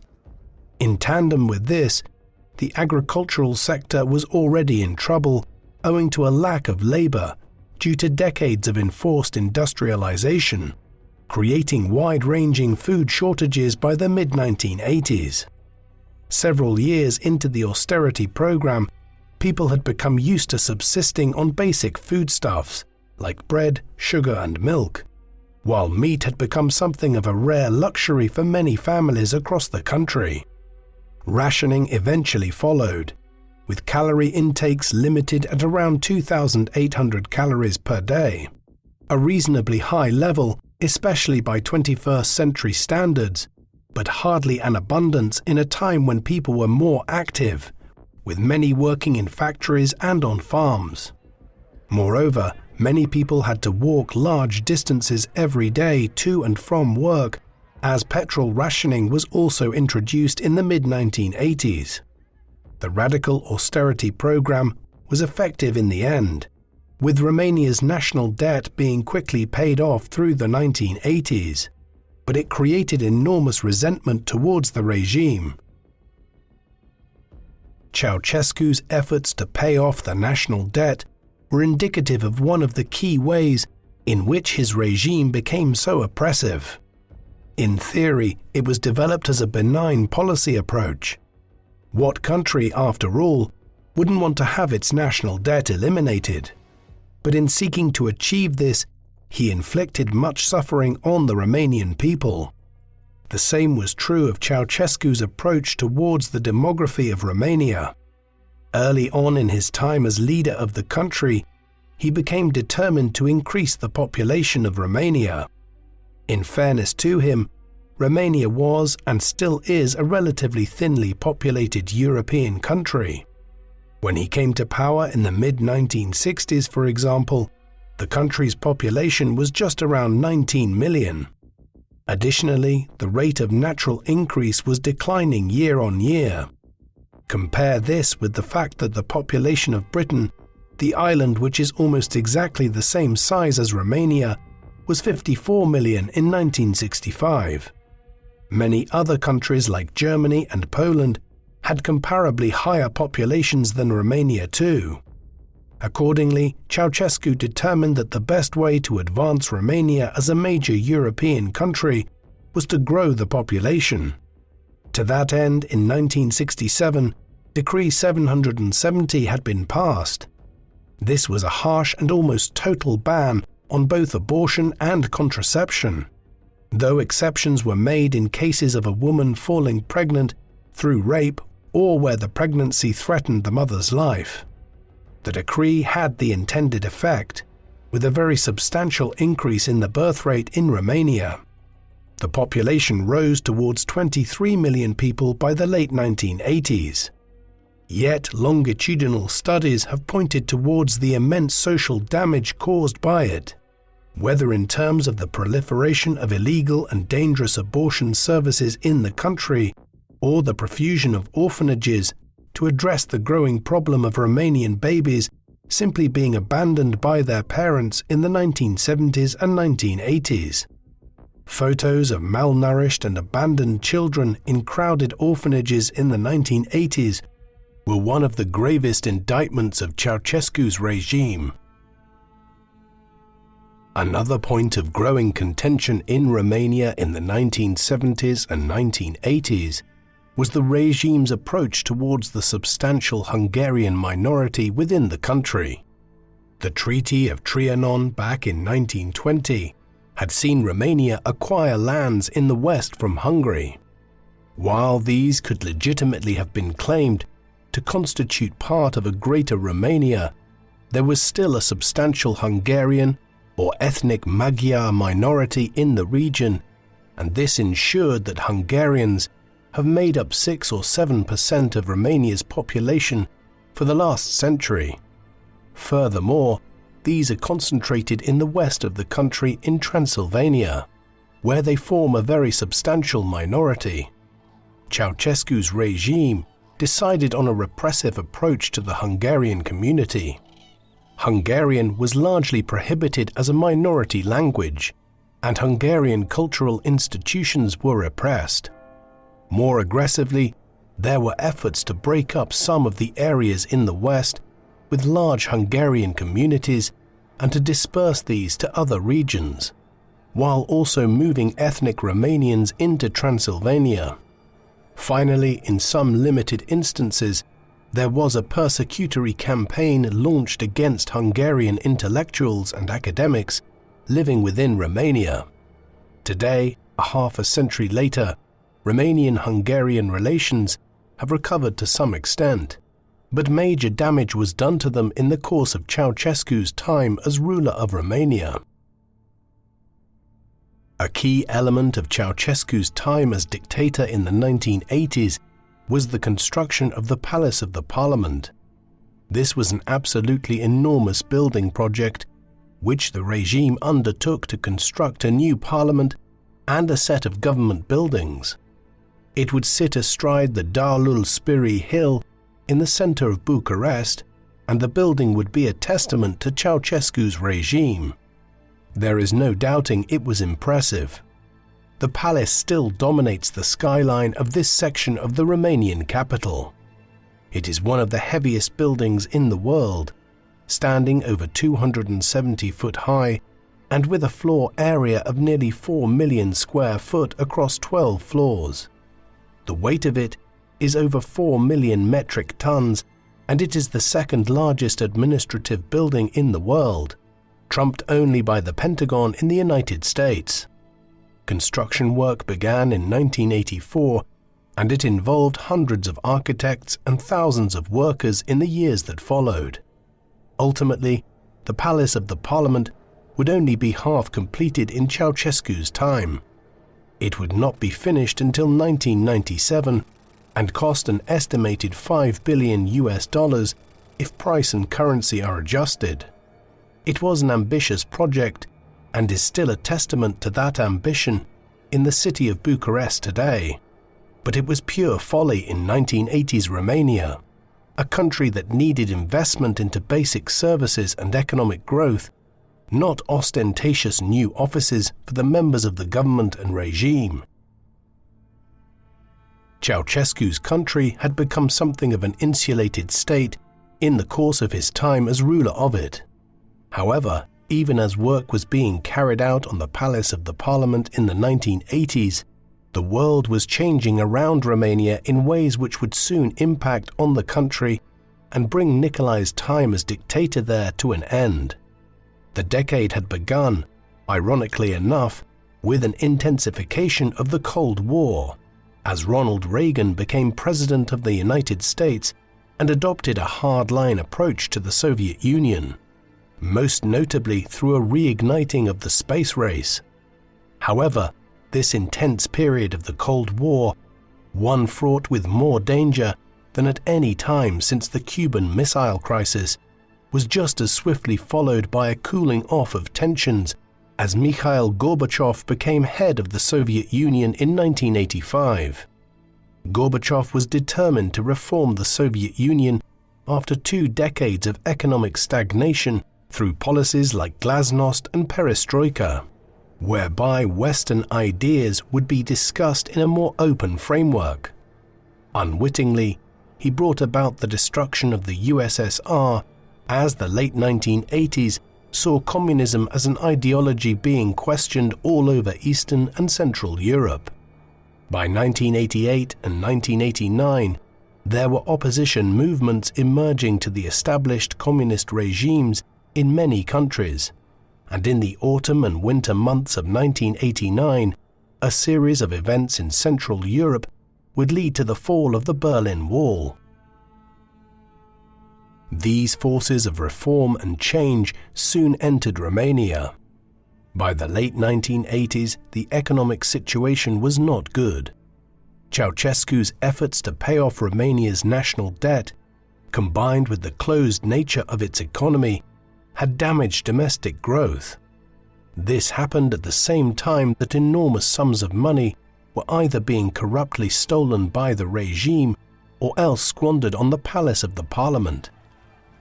In tandem with this, the agricultural sector was already in trouble owing to a lack of labor due to decades of enforced industrialization, creating wide-ranging food shortages by the mid-1980s. Several years into the austerity program, people had become used to subsisting on basic foodstuffs like bread, sugar, and milk, while meat had become something of a rare luxury for many families across the country. Rationing eventually followed, with calorie intakes limited at around 2,800 calories per day, a reasonably high level, especially by 21st century standards, but hardly an abundance in a time when people were more active, with many working in factories and on farms. Moreover, many people had to walk large distances every day to and from work, as petrol rationing was also introduced in the mid-1980s. The radical austerity program was effective in the end, with Romania's national debt being quickly paid off through the 1980s, but it created enormous resentment towards the regime. Ceausescu's efforts to pay off the national debt were indicative of one of the key ways in which his regime became so oppressive. In theory, it was developed as a benign policy approach. What country, after all, wouldn't want to have its national debt eliminated? But in seeking to achieve this, he inflicted much suffering on the Romanian people. The same was true of Ceausescu's approach towards the demography of Romania. Early on in his time as leader of the country, he became determined to increase the population of Romania. In fairness to him, Romania was and still is a relatively thinly populated European country. When he came to power in the mid-1960s, for example, the country's population was just around 19 million. Additionally, the rate of natural increase was declining year on year. Compare this with the fact that the population of Britain, the island which is almost exactly the same size as Romania, was 54 million in 1965. Many other countries like Germany and Poland had comparably higher populations than Romania too. Accordingly, Ceausescu determined that the best way to advance Romania as a major European country was to grow the population. To that end, in 1967, Decree 770 had been passed. This was a harsh and almost total ban on both abortion and contraception, though exceptions were made in cases of a woman falling pregnant through rape or where the pregnancy threatened the mother's life. The decree had the intended effect, with a very substantial increase in the birth rate in Romania. The population rose towards 23 million people by the late 1980s. Yet longitudinal studies have pointed towards the immense social damage caused by it, whether in terms of the proliferation of illegal and dangerous abortion services in the country or the profusion of orphanages to address the growing problem of Romanian babies simply being abandoned by their parents in the 1970s and 1980s. Photos of malnourished and abandoned children in crowded orphanages in the 1980s were one of the gravest indictments of Ceausescu's regime. Another point of growing contention in Romania in the 1970s and 1980s was the regime's approach towards the substantial Hungarian minority within the country. The Treaty of Trianon back in 1920 had seen Romania acquire lands in the west from Hungary. While these could legitimately have been claimed to constitute part of a greater Romania, there was still a substantial Hungarian or ethnic Magyar minority in the region, and this ensured that Hungarians have made up 6 or 7% of Romania's population for the last century. Furthermore, these are concentrated in the west of the country in Transylvania, where they form a very substantial minority. Ceausescu's regime decided on a repressive approach to the Hungarian community. Hungarian was largely prohibited as a minority language, and Hungarian cultural institutions were repressed. More aggressively, there were efforts to break up some of the areas in the West with large Hungarian communities and to disperse these to other regions, while also moving ethnic Romanians into Transylvania. Finally, in some limited instances, there was a persecutory campaign launched against Hungarian intellectuals and academics living within Romania. Today, a half a century later, Romanian-Hungarian relations have recovered to some extent, but major damage was done to them in the course of Ceausescu's time as ruler of Romania. A key element of Ceausescu's time as dictator in the 1980s was the construction of the Palace of the Parliament. This was an absolutely enormous building project which the regime undertook to construct a new parliament and a set of government buildings. It would sit astride the Dealul Spirii hill in the center of Bucharest, and the building would be a testament to Ceausescu's regime. There is no doubting it was impressive. The palace still dominates the skyline of this section of the Romanian capital. It is one of the heaviest buildings in the world, standing over 270 foot high and with a floor area of nearly 4 million square foot across 12 floors. The weight of it is over 4 million metric tons, and it is the second largest administrative building in the world, trumped only by the Pentagon in the United States. Construction work began in 1984, and it involved hundreds of architects and thousands of workers in the years that followed. Ultimately, the Palace of the Parliament would only be half completed in Ceausescu's time. It would not be finished until 1997 and cost an estimated $5 billion if price and currency are adjusted. It was an ambitious project and is still a testament to that ambition in the city of Bucharest today. But it was pure folly in 1980s Romania, a country that needed investment into basic services and economic growth, not ostentatious new offices for the members of the government and regime. Ceausescu's country had become something of an insulated state in the course of his time as ruler of it. However, even as work was being carried out on the Palace of the Parliament in the 1980s, the world was changing around Romania in ways which would soon impact on the country and bring Nicolae's time as dictator there to an end. The decade had begun, ironically enough, with an intensification of the Cold War, as Ronald Reagan became president of the United States and adopted a hardline approach to the Soviet Union, most notably through a reigniting of the space race. However, this intense period of the Cold War, one fraught with more danger than at any time since the Cuban Missile Crisis, was just as swiftly followed by a cooling off of tensions as Mikhail Gorbachev became head of the Soviet Union in 1985. Gorbachev was determined to reform the Soviet Union after 2 decades of economic stagnation through policies like glasnost and perestroika, whereby Western ideas would be discussed in a more open framework. Unwittingly, he brought about the destruction of the USSR, as the late 1980s saw communism as an ideology being questioned all over Eastern and Central Europe. By 1988 and 1989, there were opposition movements emerging to the established communist regimes in many countries, and in the autumn and winter months of 1989, a series of events in Central Europe would lead to the fall of the Berlin Wall. These forces of reform and change soon entered Romania. By the late 1980s, the economic situation was not good. Ceausescu's efforts to pay off Romania's national debt, combined with the closed nature of its economy, had damaged domestic growth. This happened at the same time that enormous sums of money were either being corruptly stolen by the regime or else squandered on the Palace of the Parliament.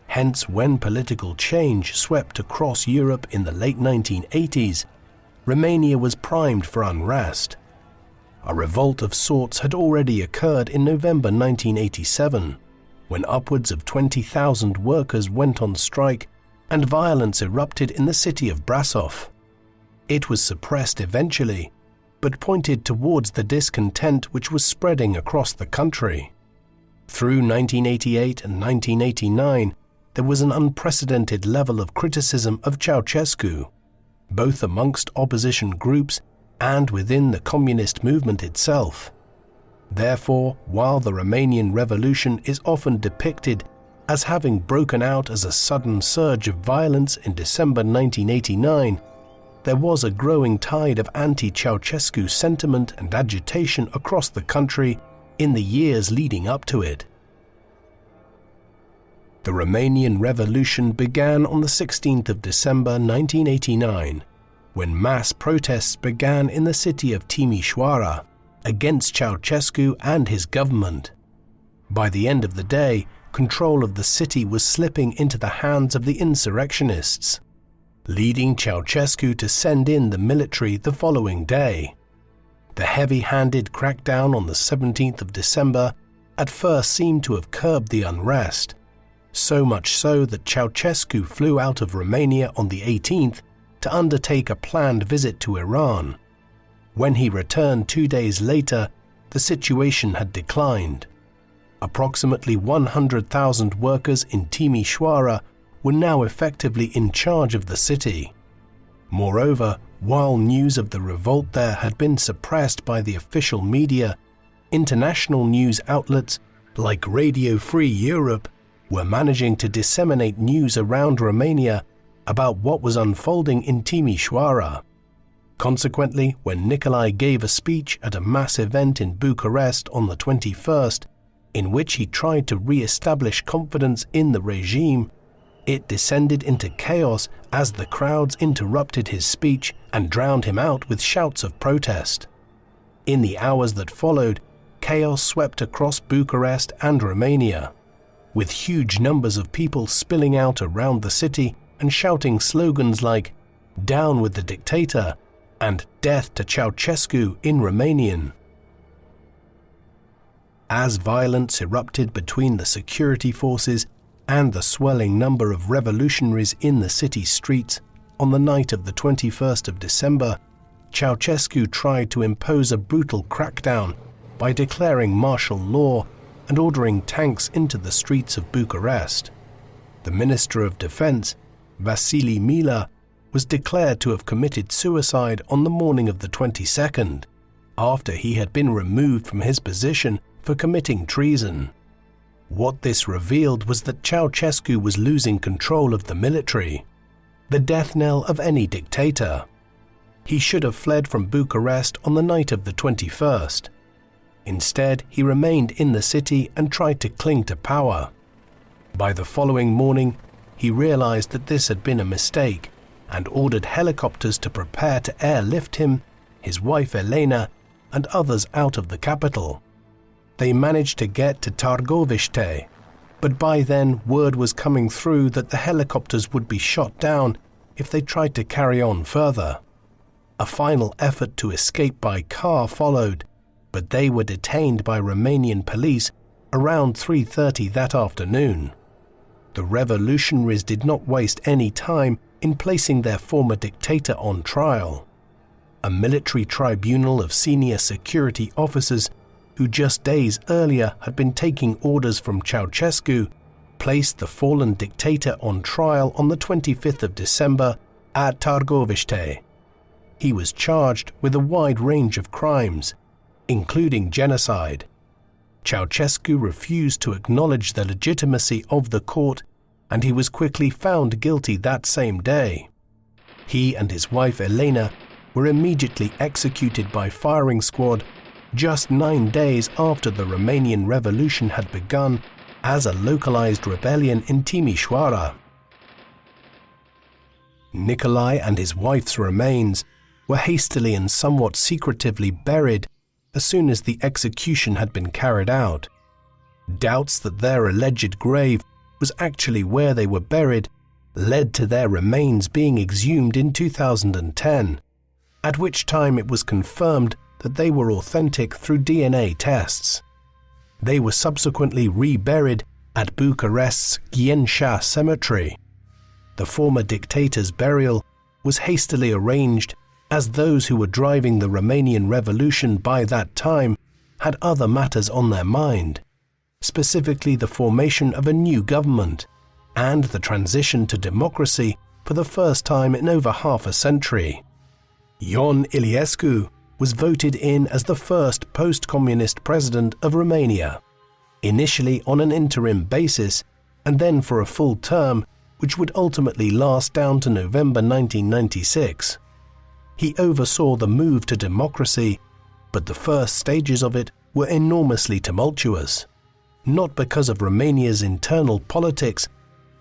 Hence, when political change swept across Europe in the late 1980s, Romania was primed for unrest. A revolt of sorts had already occurred in November 1987, when upwards of 20,000 workers went on strike and violence erupted in the city of Brasov. It was suppressed eventually, but pointed towards the discontent which was spreading across the country. Through 1988 and 1989, there was an unprecedented level of criticism of Ceausescu, both amongst opposition groups and within the communist movement itself. Therefore, while the Romanian Revolution is often depicted as having broken out as a sudden surge of violence in December 1989, there was a growing tide of anti-Ceausescu sentiment and agitation across the country in the years leading up to it. The Romanian Revolution began on the 16th of December 1989, when mass protests began in the city of Timișoara against Ceausescu and his government. By the end of the day, control of the city was slipping into the hands of the insurrectionists, leading Ceausescu to send in the military the following day. The heavy-handed crackdown on the 17th of December at first seemed to have curbed the unrest, so much so that Ceausescu flew out of Romania on the 18th to undertake a planned visit to Iran. When he returned 2 days later, the situation had declined. Approximately 100,000 workers in Timișoara were now effectively in charge of the city. Moreover, while news of the revolt there had been suppressed by the official media, international news outlets like Radio Free Europe were managing to disseminate news around Romania about what was unfolding in Timișoara. Consequently, when Nicolae gave a speech at a mass event in Bucharest on the 21st, in which he tried to re-establish confidence in the regime, it descended into chaos as the crowds interrupted his speech and drowned him out with shouts of protest. In the hours that followed, chaos swept across Bucharest and Romania, with huge numbers of people spilling out around the city and shouting slogans like "Down with the Dictator" and "Death to Ceausescu" in Romanian. As violence erupted between the security forces and the swelling number of revolutionaries in the city streets on the night of the 21st of December, Ceausescu tried to impose a brutal crackdown by declaring martial law and ordering tanks into the streets of Bucharest. The Minister of Defense, Vasile Mila, was declared to have committed suicide on the morning of the 22nd, after he had been removed from his position for committing treason. What this revealed was that Ceausescu was losing control of the military, the death knell of any dictator. He should have fled from Bucharest on the night of the 21st. Instead, he remained in the city and tried to cling to power. By the following morning, he realized that this had been a mistake and ordered helicopters to prepare to airlift him, his wife Elena, and others out of the capital. They managed to get to Târgoviște, but by then word was coming through that the helicopters would be shot down if they tried to carry on further. A final effort to escape by car followed, but they were detained by Romanian police around 3:30 that afternoon. The revolutionaries did not waste any time in placing their former dictator on trial. A military tribunal of senior security officers who just days earlier had been taking orders from Ceausescu placed the fallen dictator on trial on the 25th of December at Târgoviște. He was charged with a wide range of crimes, including genocide. Ceausescu refused to acknowledge the legitimacy of the court, and he was quickly found guilty that same day. He and his wife Elena were immediately executed by firing squad just 9 days after the Romanian Revolution had begun as a localized rebellion in Timișoara. Nicolae and his wife's remains were hastily and somewhat secretively buried as soon as the execution had been carried out. Doubts that their alleged grave was actually where they were buried led to their remains being exhumed in 2010, at which time it was confirmed that they were authentic through DNA tests. They were subsequently reburied at Bucharest's Ghencea Cemetery. The former dictator's burial was hastily arranged as those who were driving the Romanian Revolution by that time had other matters on their mind, specifically the formation of a new government and the transition to democracy for the first time in over half a century. Ion Iliescu was voted in as the first post-communist president of Romania, initially on an interim basis and then for a full term which would ultimately last down to November 1996. He oversaw the move to democracy, but the first stages of it were enormously tumultuous, not because of Romania's internal politics,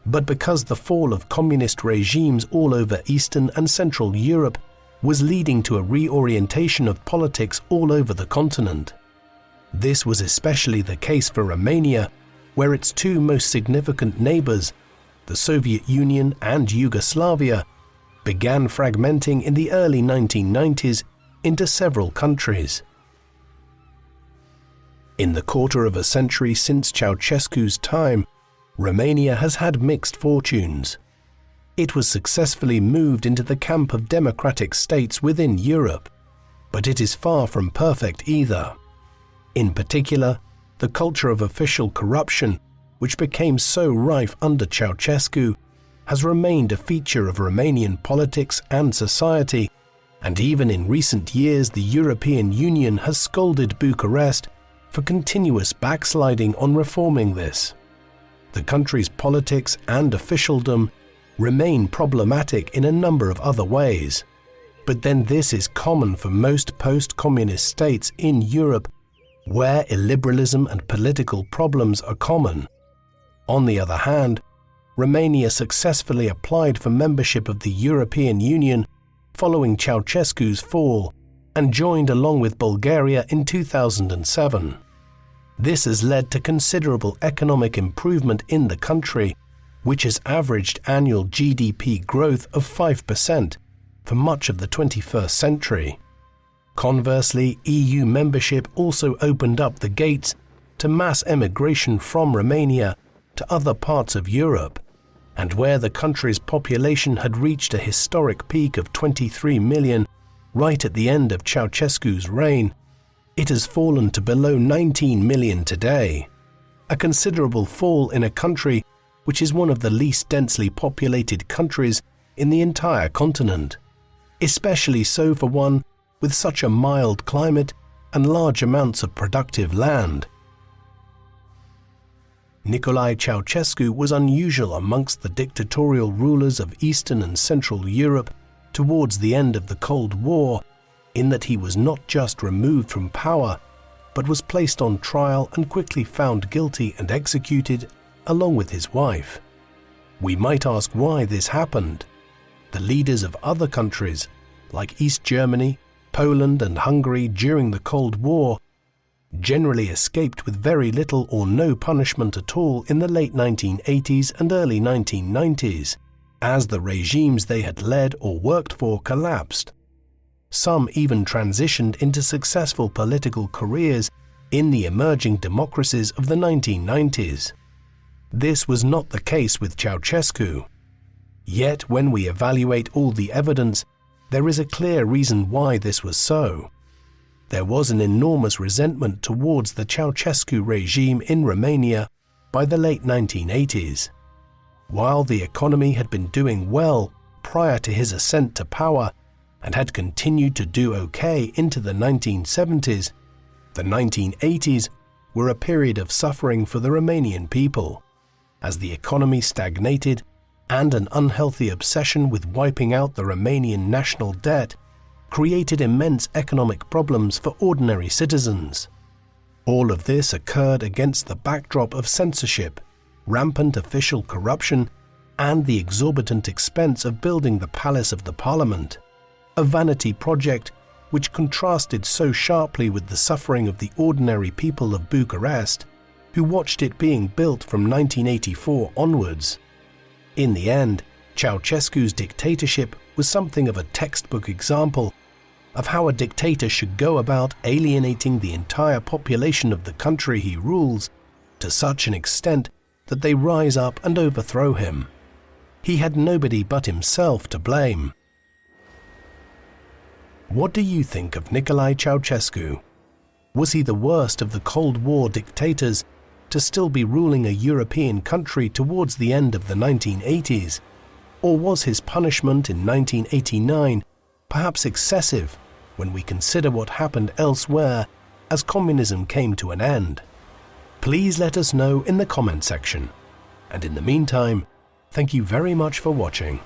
but because the fall of communist regimes all over Eastern and Central Europe was leading to a reorientation of politics all over the continent. This was especially the case for Romania, where its two most significant neighbors, the Soviet Union and Yugoslavia, began fragmenting in the early 1990s into several countries. In the quarter of a century since Ceausescu's time, Romania has had mixed fortunes. It was successfully moved into the camp of democratic states within Europe, but it is far from perfect either. In particular, the culture of official corruption, which became so rife under Ceausescu, has remained a feature of Romanian politics and society, and even in recent years the European Union has scolded Bucharest for continuous backsliding on reforming this. The country's politics and officialdom remain problematic in a number of other ways, but then this is common for most post-communist states in Europe where illiberalism and political problems are common. On the other hand, Romania successfully applied for membership of the European Union following Ceausescu's fall and joined along with Bulgaria in 2007. This has led to considerable economic improvement in the country, which has averaged annual GDP growth of 5% for much of the 21st century. Conversely, EU membership also opened up the gates to mass emigration from Romania to other parts of Europe, and where the country's population had reached a historic peak of 23 million right at the end of Ceausescu's reign, it has fallen to below 19 million today, a considerable fall in a country which is one of the least densely populated countries in the entire continent, especially so for one with such a mild climate and large amounts of productive land. Nicolae Ceausescu was unusual amongst the dictatorial rulers of Eastern and Central Europe towards the end of the Cold War, in that he was not just removed from power, but was placed on trial and quickly found guilty and executed, along with his wife. We might ask why this happened. The leaders of other countries, like East Germany, Poland and Hungary during the Cold War, generally escaped with very little or no punishment at all in the late 1980s and early 1990s, as the regimes they had led or worked for collapsed. Some even transitioned into successful political careers in the emerging democracies of the 1990s. This was not the case with Ceausescu. Yet when we evaluate all the evidence, there is a clear reason why this was so. There was an enormous resentment towards the Ceausescu regime in Romania by the late 1980s. While the economy had been doing well prior to his ascent to power and had continued to do okay into the 1970s, the 1980s were a period of suffering for the Romanian people, as the economy stagnated and an unhealthy obsession with wiping out the Romanian national debt created immense economic problems for ordinary citizens. All of this occurred against the backdrop of censorship, rampant official corruption, and the exorbitant expense of building the Palace of the Parliament, a vanity project which contrasted so sharply with the suffering of the ordinary people of Bucharest who watched it being built from 1984 onwards. In the end, Ceausescu's dictatorship was something of a textbook example of how a dictator should go about alienating the entire population of the country he rules to such an extent that they rise up and overthrow him. He had nobody but himself to blame. What do you think of Nicolae Ceausescu? Was he the worst of the Cold War dictators to still be ruling a European country towards the end of the 1980s? Or was his punishment in 1989 perhaps excessive when we consider what happened elsewhere as communism came to an end? Please let us know in the comment section. And in the meantime, thank you very much for watching.